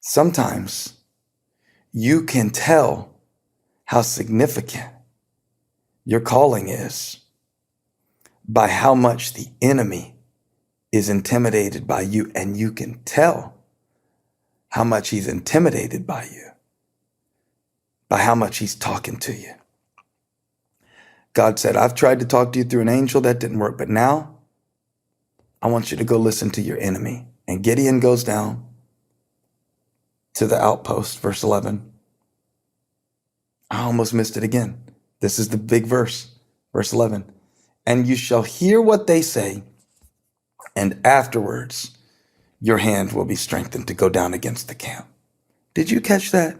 Sometimes you can tell how significant your calling is by how much the enemy is intimidated by you, and you can tell how much he's intimidated by you by how much he's talking to you. God said, I've tried to talk to you through an angel. That didn't work. But now I want you to go listen to your enemy. And Gideon goes down to the outpost, verse 11. I almost missed it again. This is the big verse, verse 11. And you shall hear what they say, and afterwards your hand will be strengthened to go down against the camp. Did you catch that?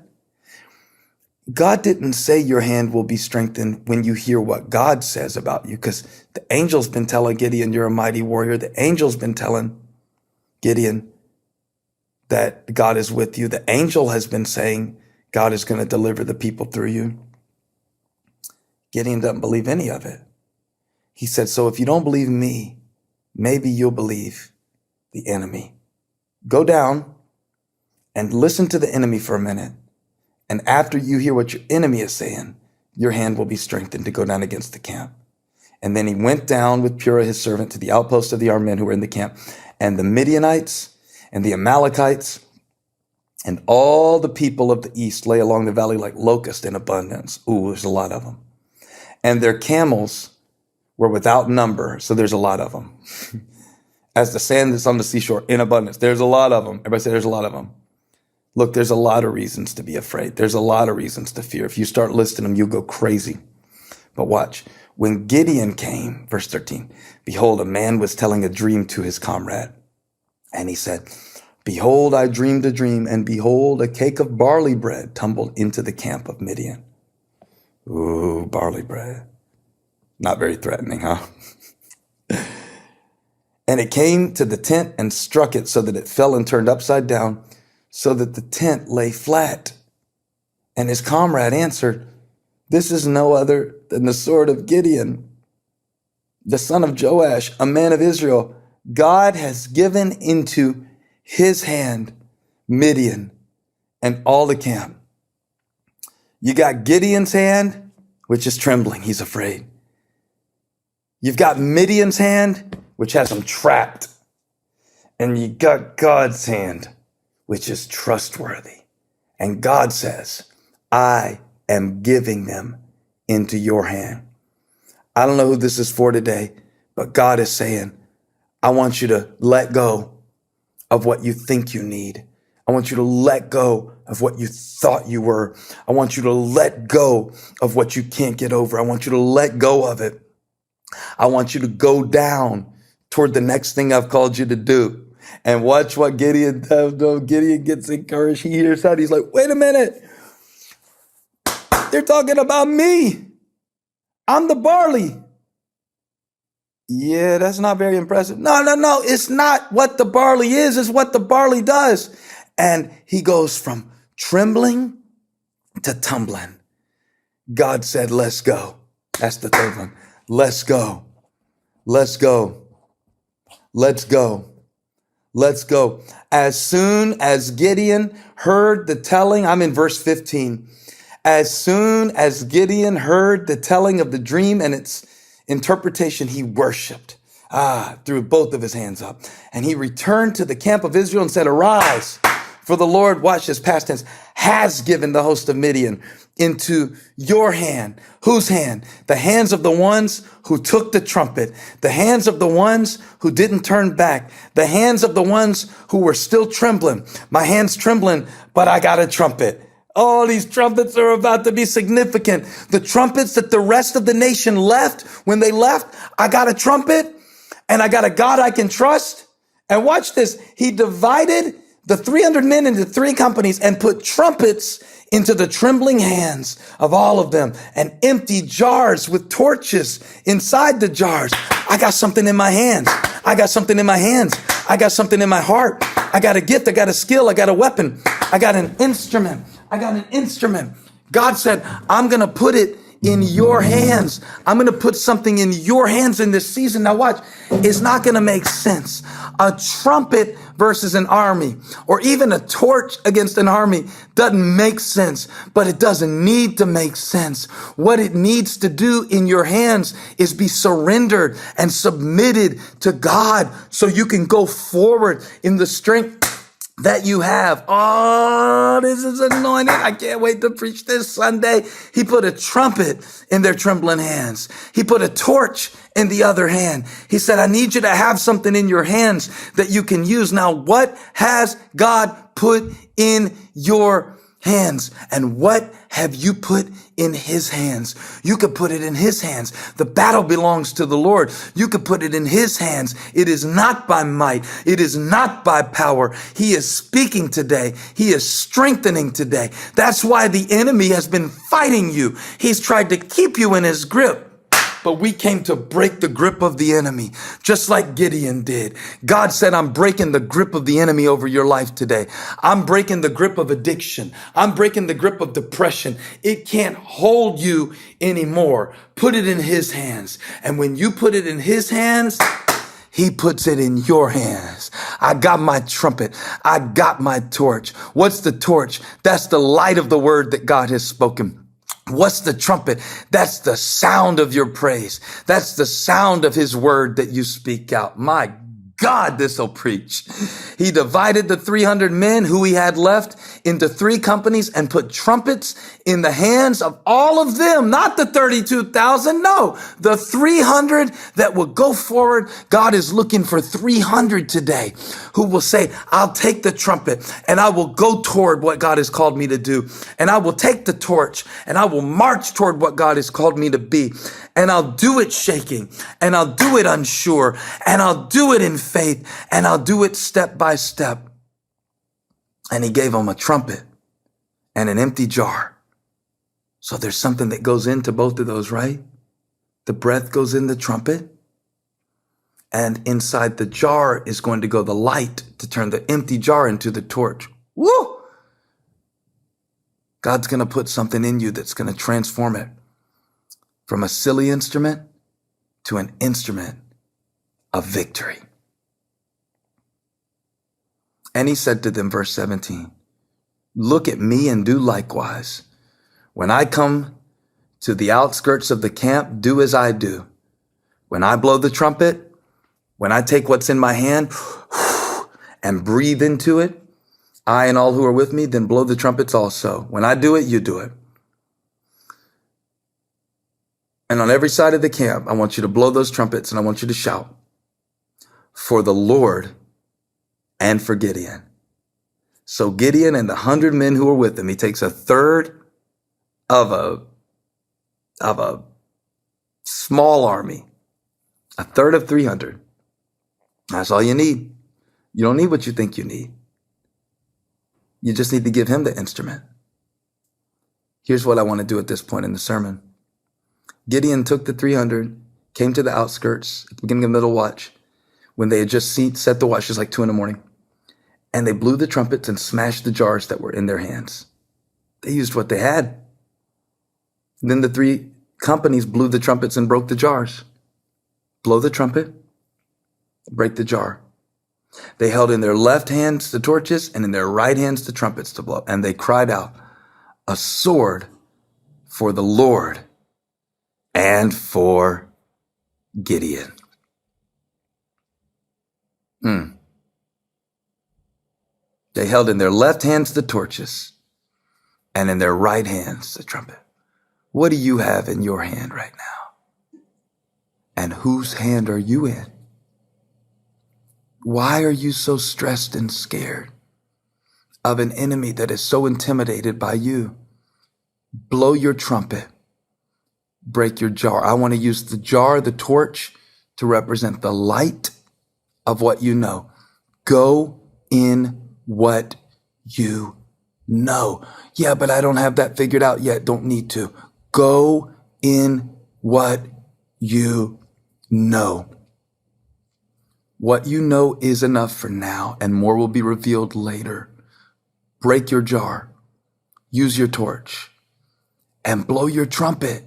God didn't say your hand will be strengthened when you hear what God says about you, because the angel's been telling Gideon, you're a mighty warrior. The angel's been telling Gideon that God is with you. The angel has been saying God is going to deliver the people through you. Gideon doesn't believe any of it. He said, so if you don't believe me, maybe you'll believe the enemy. Go down and listen to the enemy for a minute. And after you hear what your enemy is saying, your hand will be strengthened to go down against the camp. And then he went down with Purah, his servant, to the outpost of the armed men who were in the camp. And the Midianites and the Amalekites and all the people of the east lay along the valley like locusts in abundance. Ooh, there's a lot of them. And their camels were without number, so there's a lot of them. As the sand that's on the seashore in abundance, there's a lot of them. Everybody say there's a lot of them. Look, there's a lot of reasons to be afraid. There's a lot of reasons to fear. If you start listing them, you'll go crazy. But watch. When Gideon came, verse 13, behold, a man was telling a dream to his comrade. And he said, behold, I dreamed a dream, and behold, a cake of barley bread tumbled into the camp of Midian. Ooh, barley bread. Not very threatening, huh? And it came to the tent and struck it so that it fell and turned upside down, so that the tent lay flat. And his comrade answered, this is no other than the sword of Gideon, the son of Joash, a man of Israel. God has given into his hand Midian and all the camp. You got Gideon's hand, which is trembling. He's afraid. You've got Midian's hand, which has him trapped. And you got God's hand, which is trustworthy. And God says, I am giving them into your hand. I don't know who this is for today, but God is saying, I want you to let go of what you think you need. I want you to let go of what you thought you were. I want you to let go of what you can't get over. I want you to let go of it. I want you to go down toward the next thing I've called you to do. And watch what Gideon does. Gideon gets encouraged. He hears that. He's like, wait a minute. They're talking about me. I'm the barley. Yeah, that's not very impressive. No. It's not what the barley is. It's what the barley does. And he goes from trembling to tumbling. God said, let's go. That's the third one. Let's go. Let's go. Let's go. Let's go. As soon as Gideon heard the telling, I'm in verse 15. As soon as Gideon heard the telling of the dream and its interpretation, he worshiped, threw both of his hands up. And he returned to the camp of Israel and said, arise, for the Lord, watch this past tense, has given the host of Midian into your hand. Whose hand? The hands of the ones who took the trumpet, the hands of the ones who didn't turn back, the hands of the ones who were still trembling. My hand's trembling, but I got a trumpet. Oh, these trumpets are about to be significant. The trumpets that the rest of the nation left, when they left, I got a trumpet and I got a God I can trust. And watch this. He divided the 300 men into 3 companies and put trumpets into the trembling hands of all of them, and empty jars with torches inside the jars. I got something in my hands. I got something in my hands. I got something in my heart. I got a gift. I got a skill. I got a weapon. I got an instrument. I got an instrument. God said, I'm going to put it in your hands. I'm going to put something in your hands in this season. Now watch, it's not going to make sense. A trumpet versus an army, or even a torch against an army, doesn't make sense, but it doesn't need to make sense. What it needs to do in your hands is be surrendered and submitted to God so you can go forward in the strength that you have. Oh, this is anointed. I can't wait to preach this Sunday. He put a trumpet in their trembling hands. He put a torch in the other hand. He said, I need you to have something in your hands that you can use. Now, what has God put in your hands? And what have you put in his hands? You could put it in his hands. The battle belongs to the Lord. You could put it in his hands. It is not by might. It is not by power. He is speaking today. He is strengthening today. That's why the enemy has been fighting you. He's tried to keep you in his grip. But we came to break the grip of the enemy, just like Gideon did. God said, I'm breaking the grip of the enemy over your life today. I'm breaking the grip of addiction. I'm breaking the grip of depression. It can't hold you anymore. Put it in his hands. And when you put it in his hands, he puts it in your hands. I got my trumpet. I got my torch. What's the torch? That's the light of the word that God has spoken. What's the trumpet? That's the sound of your praise. That's the sound of his word that you speak out. My God, this'll preach. He divided the 300 men who he had left into 3 companies and put trumpets in the hands of all of them, not the 32,000. No, the 300 that will go forward. God is looking for 300 today who will say, I'll take the trumpet and I will go toward what God has called me to do. And I will take the torch and I will march toward what God has called me to be. And I'll do it shaking, and I'll do it unsure, and I'll do it in faith, and I'll do it step by step. And he gave them a trumpet and an empty jar. So there's something that goes into both of those, right? The breath goes in the trumpet, and inside the jar is going to go the light to turn the empty jar into the torch. Woo! God's going to put something in you that's going to transform it from a silly instrument to an instrument of victory. And he said to them, verse 17, look at me and do likewise. When I come to the outskirts of the camp, do as I do. When I blow the trumpet, when I take what's in my hand and breathe into it, I and all who are with me, then blow the trumpets also. When I do it, you do it. And on every side of the camp, I want you to blow those trumpets and I want you to shout for the Lord and for Gideon. So Gideon and the 100 men who were with him, he takes a third of a small army, a third of 300. That's all you need. You don't need what you think you need. You just need to give him the instrument. Here's what I want to do at this point in the sermon. Gideon took the 300, came to the outskirts at the beginning of the middle watch, when they had just set the watch, just like 2 a.m, and they blew the trumpets and smashed the jars that were in their hands. They used what they had. Then the 3 companies blew the trumpets and broke the jars. Blow the trumpet, break the jar. They held in their left hands the torches and in their right hands the trumpets to blow. And they cried out, a sword for the Lord and for Gideon. They held in their left hands the torches and in their right hands the trumpet. What do you have in your hand right now? And whose hand are you in? Why are you so stressed and scared of an enemy that is so intimidated by you? Blow your trumpet. Break your jar. I want to use the jar, the torch, to represent the light of what you know. Go in what you know. Yeah, but I don't have that figured out yet. Don't need to. Go in what you know. What you know is enough for now, and more will be revealed later. Break your jar. Use your torch and blow your trumpet.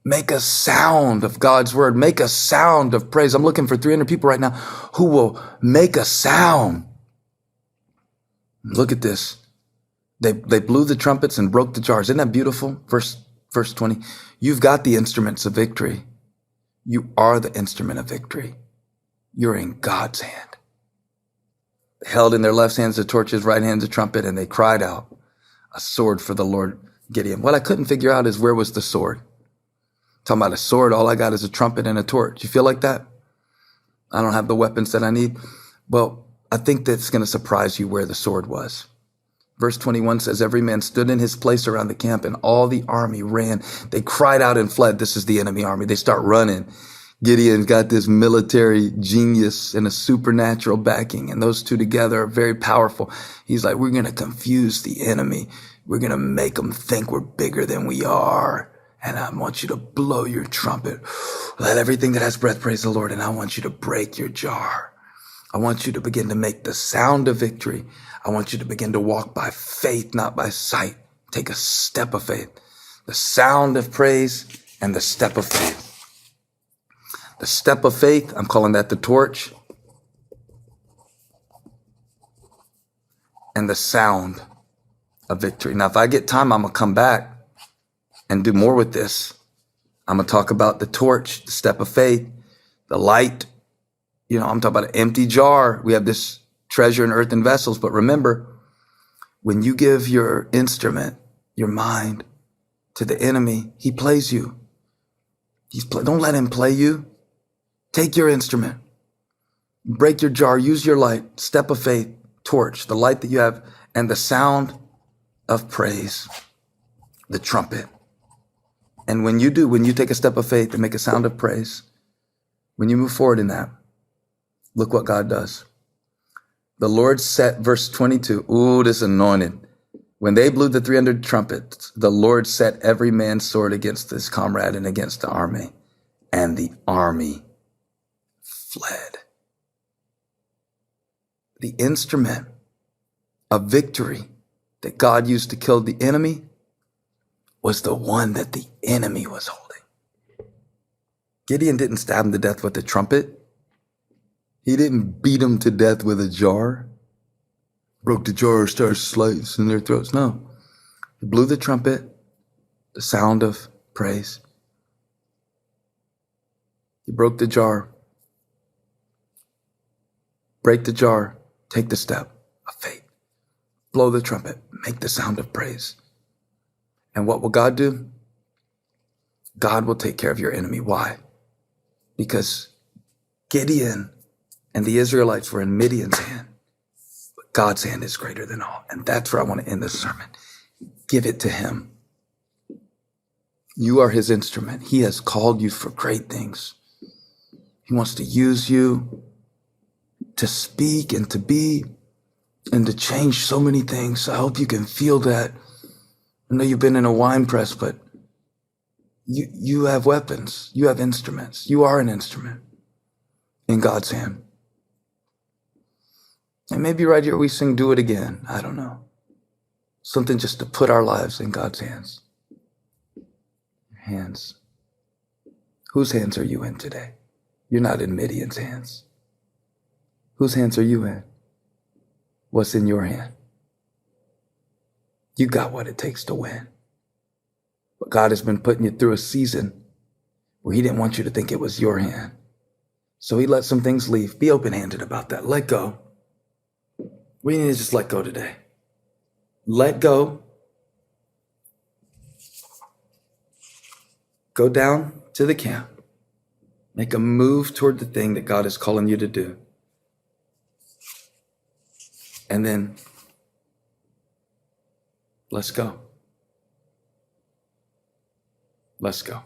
Make a sound of God's word. Make a sound of praise. I'm looking for 300 people right now who will make a sound. Look at this. They blew the trumpets and broke the jars. Isn't that beautiful? Verse 20. You've got the instruments of victory. You are the instrument of victory. You're in God's hand. They held in their left hands the torches, right hands the trumpet, and they cried out, a sword for the Lord Gideon. What I couldn't figure out is where was the sword? Talking about a sword, all I got is a trumpet and a torch. You feel like that? I don't have the weapons that I need. Well, I think that's going to surprise you where the sword was. Verse 21 says, every man stood in his place around the camp and all the army ran. They cried out and fled. This is the enemy army. They start running. Gideon's got this military genius and a supernatural backing, and those two together are very powerful. He's like, we're going to confuse the enemy. We're going to make them think we're bigger than we are. And I want you to blow your trumpet. Let everything that has breath praise the Lord. And I want you to break your jar. I want you to begin to make the sound of victory. I want you to begin to walk by faith, not by sight. Take a step of faith. The sound of praise and the step of faith. The step of faith, I'm calling that the torch. And the sound of victory. Now, if I get time, I'm going to come back and do more with this. I'm going to talk about the torch, the step of faith, the light. I'm talking about an empty jar. We have this treasure in earthen vessels. But remember, when you give your instrument, your mind, to the enemy, he plays you. Don't let him play you. Take your instrument, break your jar, use your light, step of faith, torch, the light that you have, and the sound of praise, the trumpet. And when you take a step of faith and make a sound of praise, when you move forward in that, look what God does. The Lord set, verse 22, ooh, this is anointed. When they blew the 300 trumpets, the Lord set every man's sword against his comrade and against the army, and the army fled. The instrument of victory that God used to kill the enemy was the one that the enemy was holding. Gideon didn't stab him to death with a trumpet. He didn't beat him to death with a jar. Broke the jar, started slicing their throats. No. He blew the trumpet, the sound of praise. He broke the jar. Break the jar, take the step of faith. Blow the trumpet, make the sound of praise. And what will God do? God will take care of your enemy. Why? Because Gideon and the Israelites were in Midian's hand. But God's hand is greater than all. And that's where I want to end this sermon. Give it to him. You are his instrument. He has called you for great things. He wants to use you to speak and to be and to change so many things. I hope you can feel that. I know you've been in a wine press, but you have weapons. You have instruments. You are an instrument in God's hand. And maybe right here we sing Do It Again. I don't know. Something just to put our lives in God's hands. Hands. Whose hands are you in today? You're not in Midian's hands. Whose hands are you in? What's in your hand? You got what it takes to win. But God has been putting you through a season where he didn't want you to think it was your hand. So he let some things leave. Be open-handed about that. Let go. We need to just let go today. Let go. Go down to the camp. Make a move toward the thing that God is calling you to do. And then, let's go. Let's go.